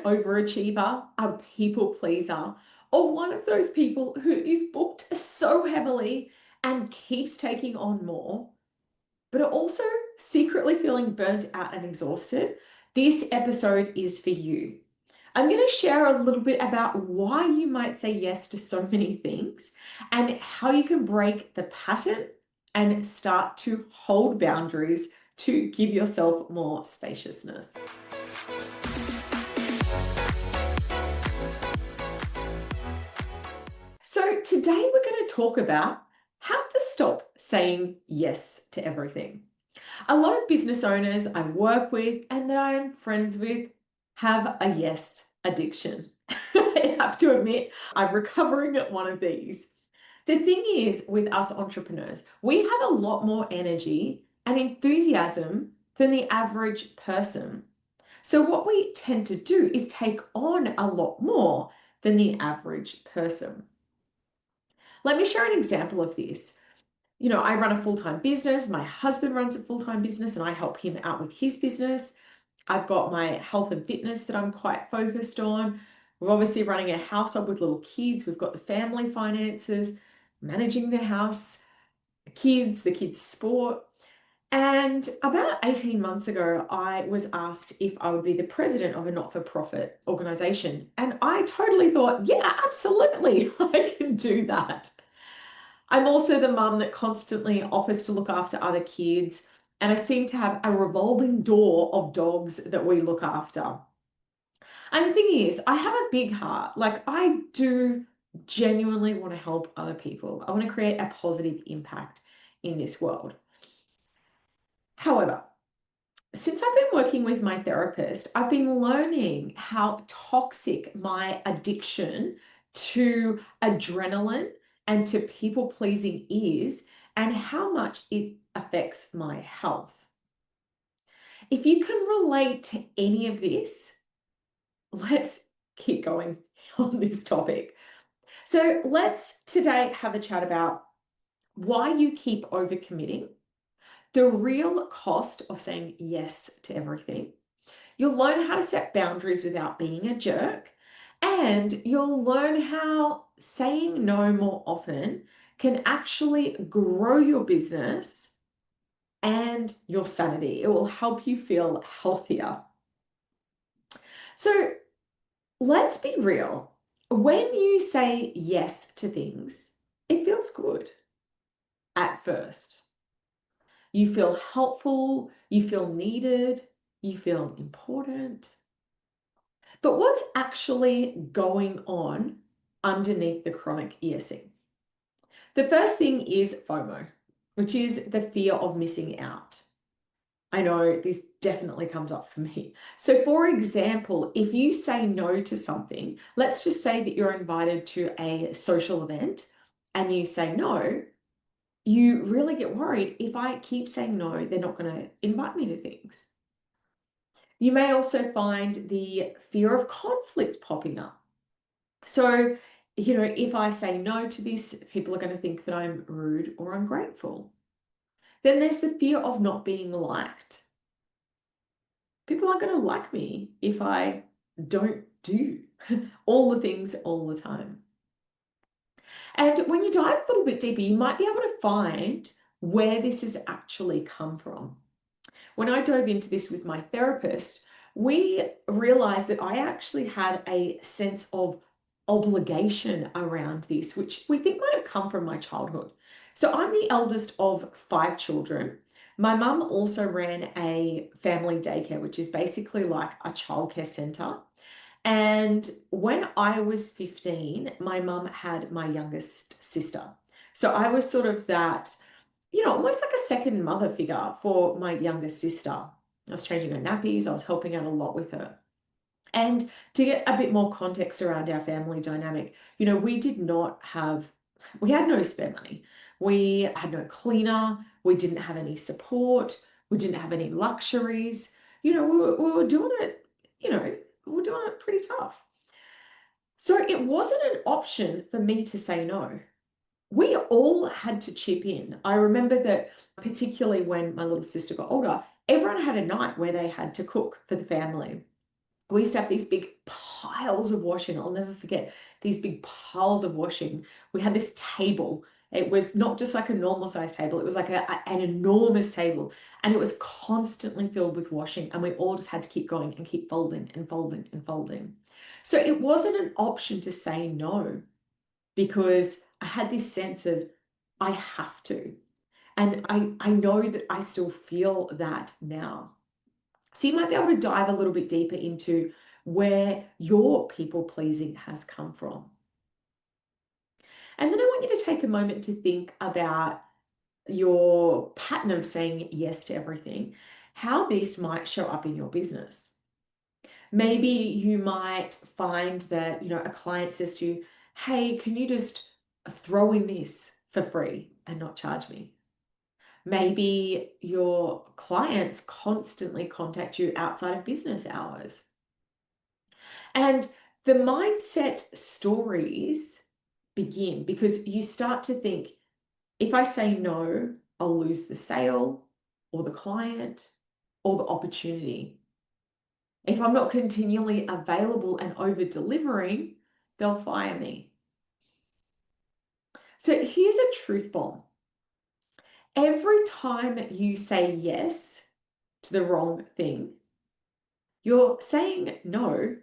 an overachiever, a people pleaser, or one of those people who is booked so heavily and keeps taking on more, but are also secretly feeling burnt out and exhausted, this episode is for you. I'm going to share a little bit about why you might say yes to so many things and how you can break the pattern and start to hold boundaries to give yourself more spaciousness. So today we're going to talk about how to stop saying yes to everything. A lot of business owners I work with and that I am friends with have a yes addiction. I have to admit, I'm recovering at one of these. The thing is, with us entrepreneurs, we have a lot more energy and enthusiasm than the average person. So what we tend to do is take on a lot more than the average person. Let me share an example of this. I run a full-time business. My husband runs a full-time business and I help him out with his business. I've got my health and fitness that I'm quite focused on. We're obviously running a household with little kids. We've got the family finances, managing the house, the kids' sport. And about 18 months ago, I was asked if I would be the president of a not-for-profit organization. And I totally thought, yeah, absolutely, I can do that. I'm also the mum that constantly offers to look after other kids, and I seem to have a revolving door of dogs that we look after. And the thing is, I have a big heart. Like, I do genuinely want to help other people. I want to create a positive impact in this world. However, since I've been working with my therapist, I've been learning how toxic my addiction to adrenaline and to people pleasing is, and how much it affects my health. If you can relate to any of this, let's keep going on this topic. So let's today have a chat about why you keep overcommitting, the real cost of saying yes to everything. You'll learn how to set boundaries without being a jerk, and you'll learn how saying no more often can actually grow your business and your sanity. It will help you feel healthier. So let's be real. When you say yes to things, it feels good at first. You feel helpful, you feel needed, you feel important. But what's actually going on underneath the chronic yesing? The first thing is FOMO, which is the fear of missing out. I know this definitely comes up for me. So for example, if you say no to something, let's just say that you're invited to a social event and you say no, you really get worried. If I keep saying no, they're not going to invite me to things. You may also find the fear of conflict popping up. So, if I say no to this, people are going to think that I'm rude or ungrateful. Then there's the fear of not being liked. People aren't going to like me if I don't do all the things all the time. And when you dive a little bit deeper, you might be able to find where this has actually come from. When I dove into this with my therapist, we realized that I actually had a sense of obligation around this, which we think might have come from my childhood. So I'm the eldest of 5 children. My mum also ran a family daycare, which is basically like a childcare center. And when I was 15, my mum had my youngest sister. So I was sort of that, almost like a second mother figure for my younger sister. I was changing her nappies, I was helping out a lot with her. And to get a bit more context around our family dynamic, we had no spare money. We had no cleaner, we didn't have any support, we didn't have any luxuries. We were doing it, we were doing it pretty tough. So it wasn't an option for me to say no. We all had to chip in. I remember that particularly when my little sister got older, everyone had a night where they had to cook for the family. We used to have these big piles of washing. I'll never forget these big piles of washing. We had this table. It was not just like a normal size table, it was like an enormous table. And it was constantly filled with washing. And we all just had to keep going and keep folding and folding and folding. So it wasn't an option to say no, because I had this sense of I have to. And I know that I still feel that now. So you might be able to dive a little bit deeper into where your people pleasing has come from. And then I want you to take a moment to think about your pattern of saying yes to everything, how this might show up in your business. Maybe you might find that, a client says to you, hey, can you just throw in this for free and not charge me? Maybe your clients constantly contact you outside of business hours. And the mindset stories begin because you start to think, if I say no, I'll lose the sale or the client or the opportunity. If I'm not continually available and over delivering, they'll fire me. So here's a truth bomb. Every time you say yes to the wrong thing, you're saying no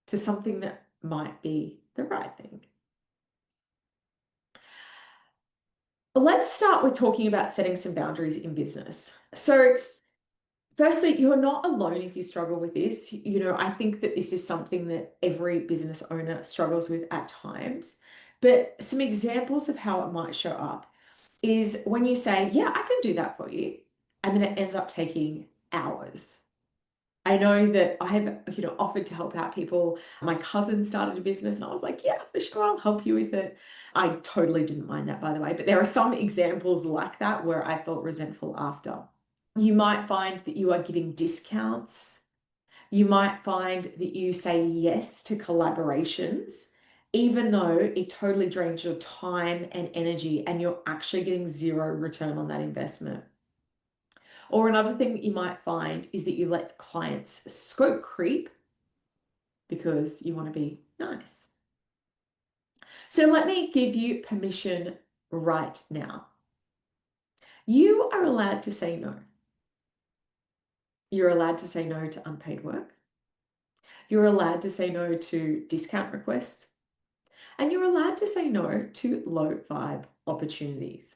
to something that might be the right thing. Let's start with talking about setting some boundaries in business. So, firstly, you're not alone if you struggle with this. I think that this is something that every business owner struggles with at times. But some examples of how it might show up is when you say, yeah, I can do that for you. And then it ends up taking hours. I know that I have, offered to help out people. My cousin started a business and I was like, yeah, for sure, I'll help you with it. I totally didn't mind that, by the way. But there are some examples like that where I felt resentful after. You might find that you are giving discounts. You might find that you say yes to collaborations, even though it totally drains your time and energy and you're actually getting zero return on that investment. Or another thing that you might find is that you let clients scope creep because you want to be nice. So let me give you permission right now. You are allowed to say no. You're allowed to say no to unpaid work. You're allowed to say no to discount requests. And you're allowed to say no to low vibe opportunities.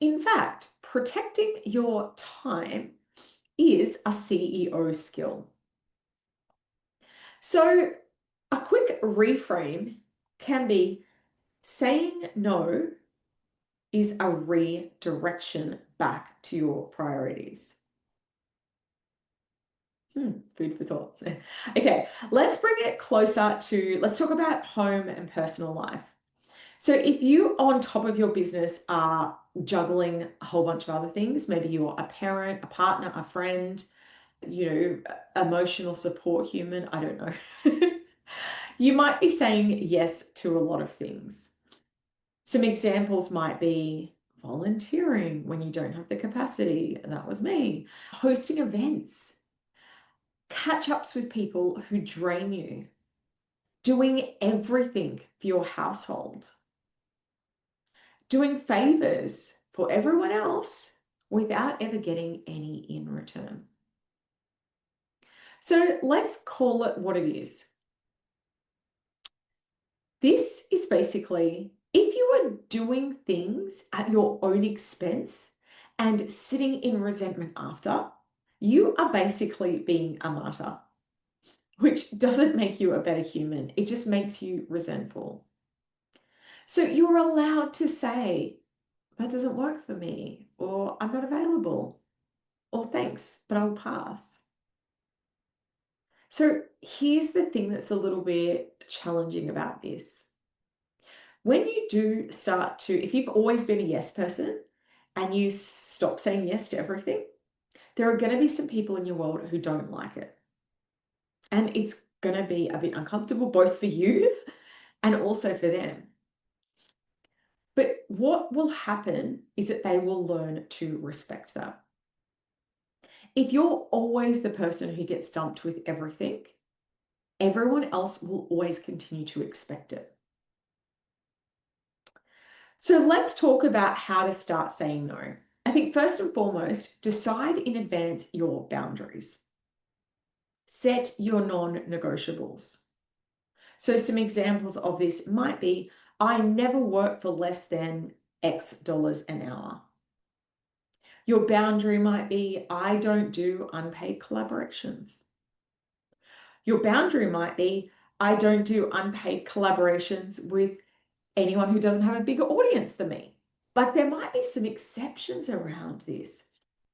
In fact, protecting your time is a CEO skill. So a quick reframe can be saying no is a redirection back to your priorities. Food for thought. Okay, let's bring it closer let's talk about home and personal life. So if you, on top of your business, are juggling a whole bunch of other things, maybe you're a parent, a partner, a friend, emotional support human, I don't know. You might be saying yes to a lot of things. Some examples might be volunteering when you don't have the capacity, that was me, hosting events, catch-ups with people who drain you, doing everything for your household, doing favors for everyone else without ever getting any in return. So let's call it what it is. This is basically, if you are doing things at your own expense and sitting in resentment after, you are basically being a martyr, which doesn't make you a better human. It just makes you resentful. So you're allowed to say, that doesn't work for me, or I'm not available, or thanks, but I'll pass. So here's the thing that's a little bit challenging about this. When you do start to, if you've always been a yes person and you stop saying yes to everything, there are going to be some people in your world who don't like it. And it's going to be a bit uncomfortable, both for you and also for them. But what will happen is that they will learn to respect that. If you're always the person who gets dumped with everything, everyone else will always continue to expect it. So let's talk about how to start saying no. I think first and foremost, decide in advance your boundaries. Set your non-negotiables. So some examples of this might be, I never work for less than X dollars an hour. Your boundary might be, I don't do unpaid collaborations. Your boundary might be, I don't do unpaid collaborations with anyone who doesn't have a bigger audience than me. Like there might be some exceptions around this.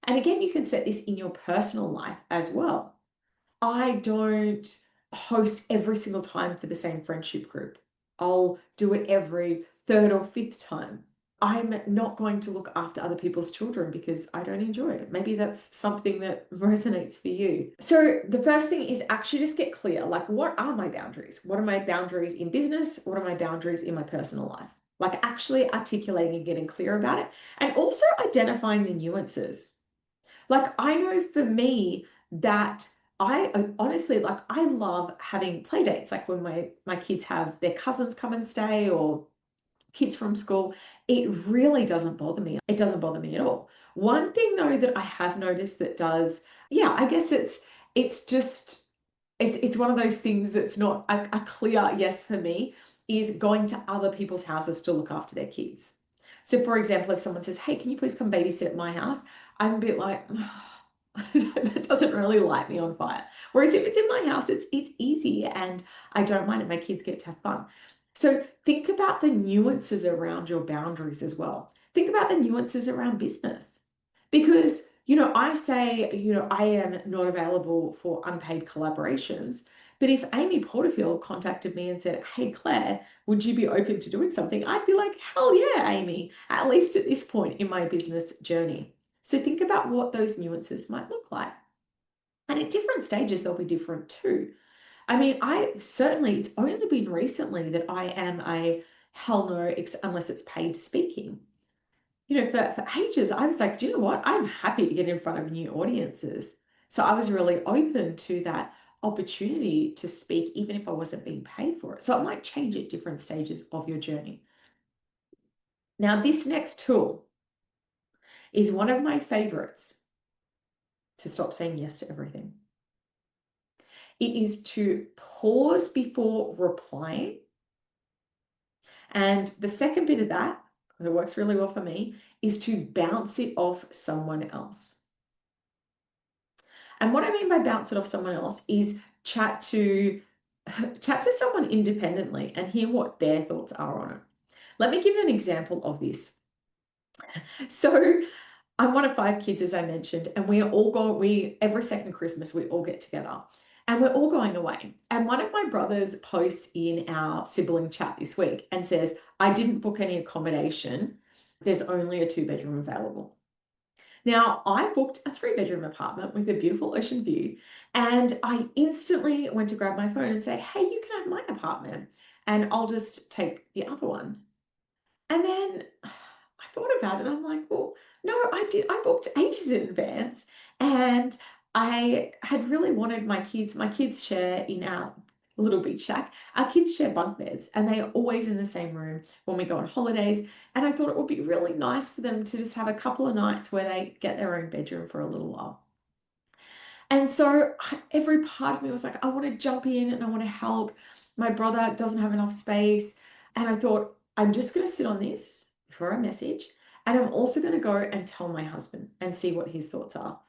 And again, you can set this in your personal life as well. I don't host every single time for the same friendship group. I'll do it every third or fifth time. I'm not going to look after other people's children because I don't enjoy it. Maybe that's something that resonates for you. So the first thing is actually just get clear, like what are my boundaries? What are my boundaries in business? What are my boundaries in my personal life? Like actually articulating and getting clear about it, and also identifying the nuances. Like I know for me that I honestly, like I love having play dates, like when my kids have their cousins come and stay or kids from school. It really doesn't bother me. It doesn't bother me at all. One thing though that I have noticed that does, yeah, I guess it's just it's one of those things that's not a clear yes for me, is going to other people's houses to look after their kids. So for example, if someone says, hey, can you please come babysit at my house? I'm a bit like, that doesn't really light me on fire. Whereas if it's in my house, it's easy and I don't mind it. My kids get to have fun. So think about the nuances around your boundaries as well. Think about the nuances around business. Because, I say, I am not available for unpaid collaborations. But if Amy Porterfield contacted me and said, hey, Claire, would you be open to doing something? I'd be like, hell yeah, Amy, at least at this point in my business journey. So think about what those nuances might look like. And at different stages, they'll be different too. I mean, it's only been recently that I am a hell no, unless it's paid speaking. For ages, I was like, do you know what? I'm happy to get in front of new audiences. So I was really open to that opportunity to speak, even if I wasn't being paid for it. So it might change at different stages of your journey. Now, this next tool is one of my favorites to stop saying yes to everything. It is to pause before replying. And the second bit of that works really well for me, is to bounce it off someone else. And what I mean by bounce it off someone else is chat to someone independently and hear what their thoughts are on it. Let me give you an example of this. So I'm one of 5 kids, as I mentioned, and every second Christmas, we all get together and we're all going away. And one of my brothers posts in our sibling chat this week and says, I didn't book any accommodation. There's only a 2-bedroom available. Now, I booked a 3-bedroom apartment with a beautiful ocean view, and I instantly went to grab my phone and say, hey, you can have my apartment and I'll just take the other one. And then I thought about it. I'm like, well, no, I booked ages in advance, and I had really wanted my kids share in our little beach shack. Our kids share bunk beds and they are always in the same room when we go on holidays. And I thought it would be really nice for them to just have a couple of nights where they get their own bedroom for a little while. And so every part of me was like, I want to jump in and I want to help. My brother doesn't have enough space. And I thought, I'm just going to sit on this for a message. And I'm also going to go and tell my husband and see what his thoughts are.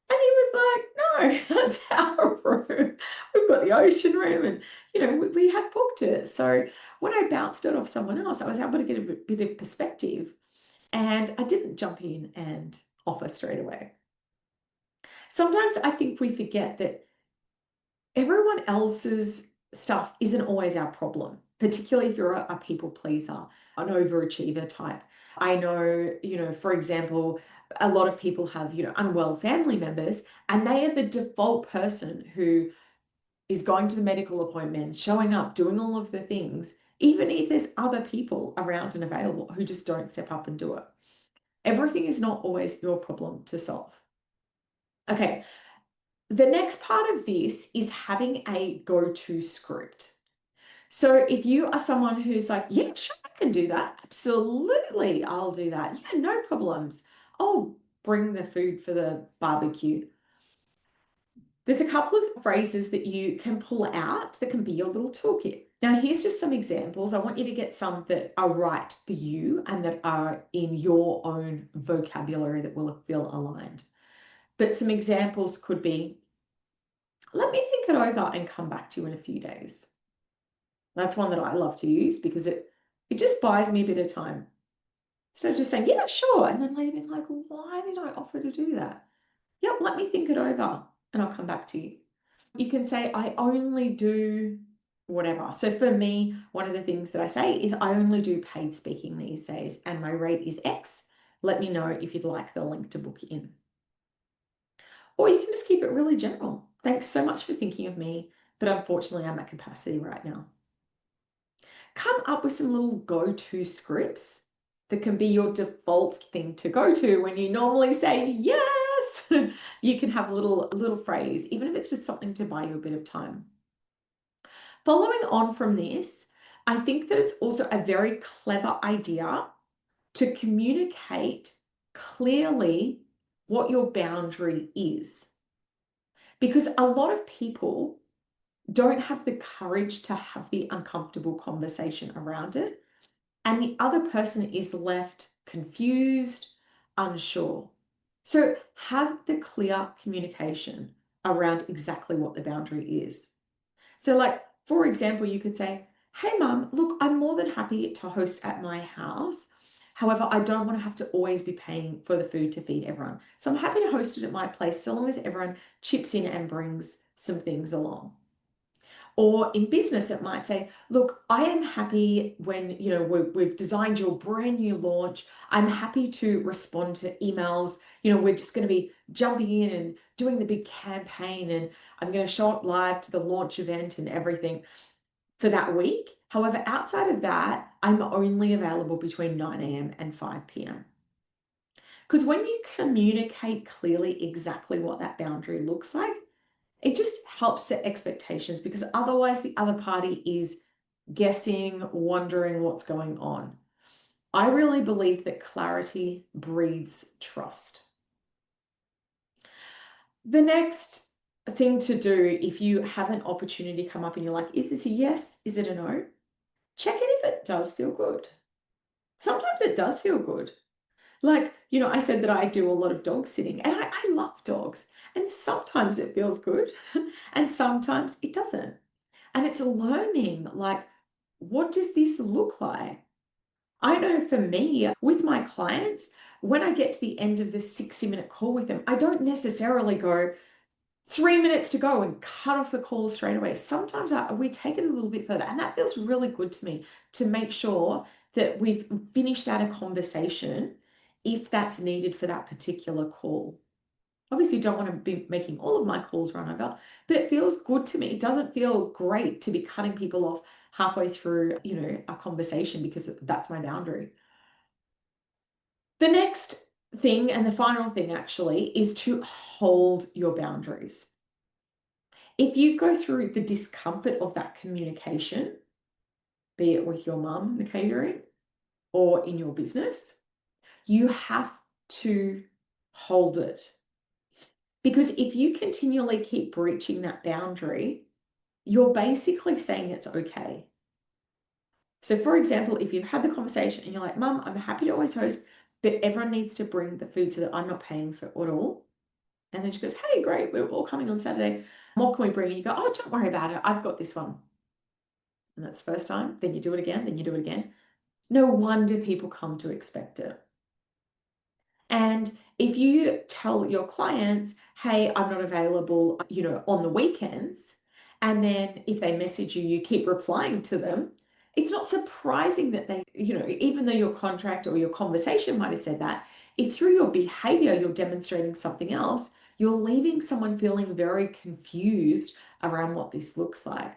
And he was like, no, that's our room. We've got the ocean room. And, we had booked it. So when I bounced it off someone else, I was able to get a bit of perspective. And I didn't jump in and offer straight away. Sometimes I think we forget that everyone else's stuff isn't always our problem, particularly if you're a people pleaser, an overachiever type. I know, for example, a lot of people have, unwell family members, and they are the default person who is going to the medical appointment, showing up, doing all of the things, even if there's other people around and available who just don't step up and do it. Everything is not always your problem to solve. Okay, the next part of this is having a go-to script. So if you are someone who's like, yeah, sure, I can do that. Absolutely, I'll do that. Yeah, no problems. I'll bring the food for the barbecue. There's a couple of phrases that you can pull out that can be your little toolkit. Now, here's just some examples. I want you to get some that are right for you and that are in your own vocabulary that will feel aligned. But some examples could be, let me think it over and come back to you in a few days. That's one that I love to use because it just buys me a bit of time. Instead of just saying, yeah, sure. And then later being like, why did I offer to do that? Yep, let me think it over and I'll come back to you. You can say, I only do whatever. So for me, one of the things that I say is I only do paid speaking these days and my rate is X. Let me know if you'd like the link to book in. Or you can just keep it really general. Thanks so much for thinking of me, but unfortunately I'm at capacity right now. Come up with some little go-to scripts that can be your default thing to go to when you normally say yes. You can have a little phrase, even if it's just something to buy you a bit of time. Following on from this, I think that it's also a very clever idea to communicate clearly what your boundary is. Because a lot of people don't have the courage to have the uncomfortable conversation around it, and the other person is left confused, unsure. So have the clear communication around exactly what the boundary is. So, like, for example, you could say, hey, mum, look, I'm more than happy to host at my house. However, I don't want to have to always be paying for the food to feed everyone. So I'm happy to host it at my place so long as everyone chips in and brings some things along. Or in business, it might say, look, I am happy when, we've designed your brand new launch. I'm happy to respond to emails. We're just going to be jumping in and doing the big campaign, and I'm going to show up live to the launch event and everything for that week. However, outside of that, I'm only available between 9 a.m. and 5 p.m. Because when you communicate clearly exactly what that boundary looks like, it just helps set expectations, because otherwise the other party is guessing, wondering what's going on. I really believe that clarity breeds trust. The next thing to do, if you have an opportunity come up and you're like, is this a yes? Is it a no? Check it if it does feel good. Sometimes it does feel good. Like, I said that I do a lot of dog sitting, and I love dogs. And sometimes it feels good and sometimes it doesn't. And it's learning, like, what does this look like? I know for me, with my clients, when I get to the end of this 60-minute call with them, I don't necessarily go 3 minutes to go and cut off the call straight away. Sometimes we take it a little bit further, and that feels really good to me, to make sure that we've finished out a conversation if that's needed for that particular call. Obviously, don't want to be making all of my calls run over, but it feels good to me. It doesn't feel great to be cutting people off halfway through, a conversation, because that's my boundary. The next thing, and the final thing actually, is to hold your boundaries. If you go through the discomfort of that communication, be it with your mum, the catering, or in your business, you have to hold it. Because if you continually keep breaching that boundary, you're basically saying it's okay. So, for example, if you've had the conversation and you're like, Mum, I'm happy to always host, but everyone needs to bring the food so that I'm not paying for it all. And then she goes, hey, great, we're all coming on Saturday. What can we bring? And you go, oh, don't worry about it. I've got this one. And that's the first time. Then you do it again. Then you do it again. No wonder people come to expect it. And if you tell your clients, hey, I'm not available, on the weekends, and then if they message you, you keep replying to them, it's not surprising that they, even though your contract or your conversation might have said that, if through your behavior you're demonstrating something else, you're leaving someone feeling very confused around what this looks like.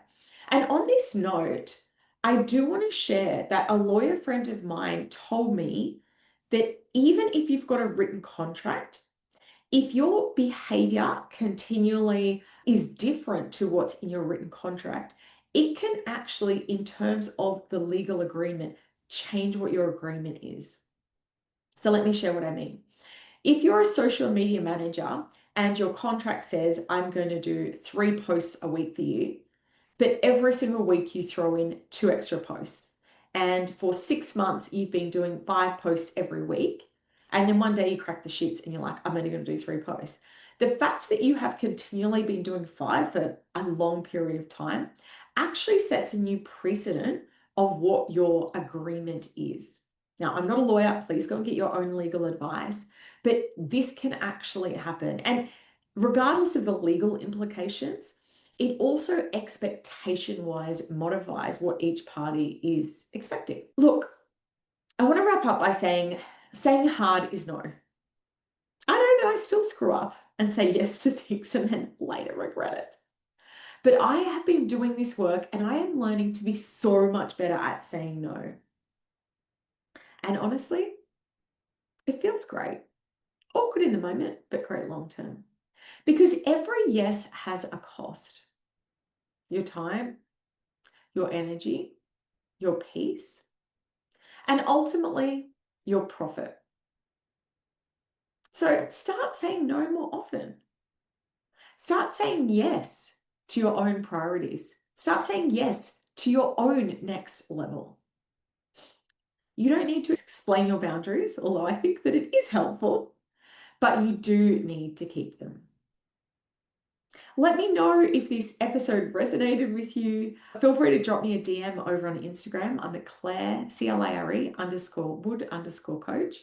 And on this note, I do want to share that a lawyer friend of mine told me that even if you've got a written contract, If your behavior continually is different to what's in your written contract, it can actually, in terms of the legal agreement, change what your agreement is. So let me share what I mean. If you're a social media manager and your contract says, I'm going to do 3 posts a week for you, but every single week you throw in 2 extra posts. And for 6 months, you've been doing 5 posts every week. And then one day you crack the shits and you're like, I'm only going to do 3 posts. The fact that you have continually been doing 5 for a long period of time actually sets a new precedent of what your agreement is. Now, I'm not a lawyer. Please go and get your own legal advice. But this can actually happen. And regardless of the legal implications, it also expectation-wise modifies what each party is expecting. Look, I want to wrap up by saying hard is no. I know that I still screw up and say yes to things and then later regret it. But I have been doing this work and I am learning to be so much better at saying no. And honestly, it feels great. Awkward in the moment, but great long term. Because every yes has a cost. Your time, your energy, your peace, and ultimately your profit. So start saying no more often. Start saying yes to your own priorities. Start saying yes to your own next level. You don't need to explain your boundaries, although I think that it is helpful, but you do need to keep them. Let me know if this episode resonated with you. Feel free to drop me a DM over on Instagram. I'm at Clare, Clare _Wood_coach.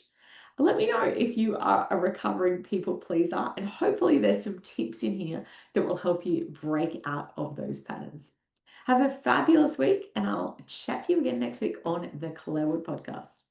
Let me know if you are a recovering people pleaser, and hopefully there's some tips in here that will help you break out of those patterns. Have a fabulous week, and I'll chat to you again next week on the Clare Wood podcast.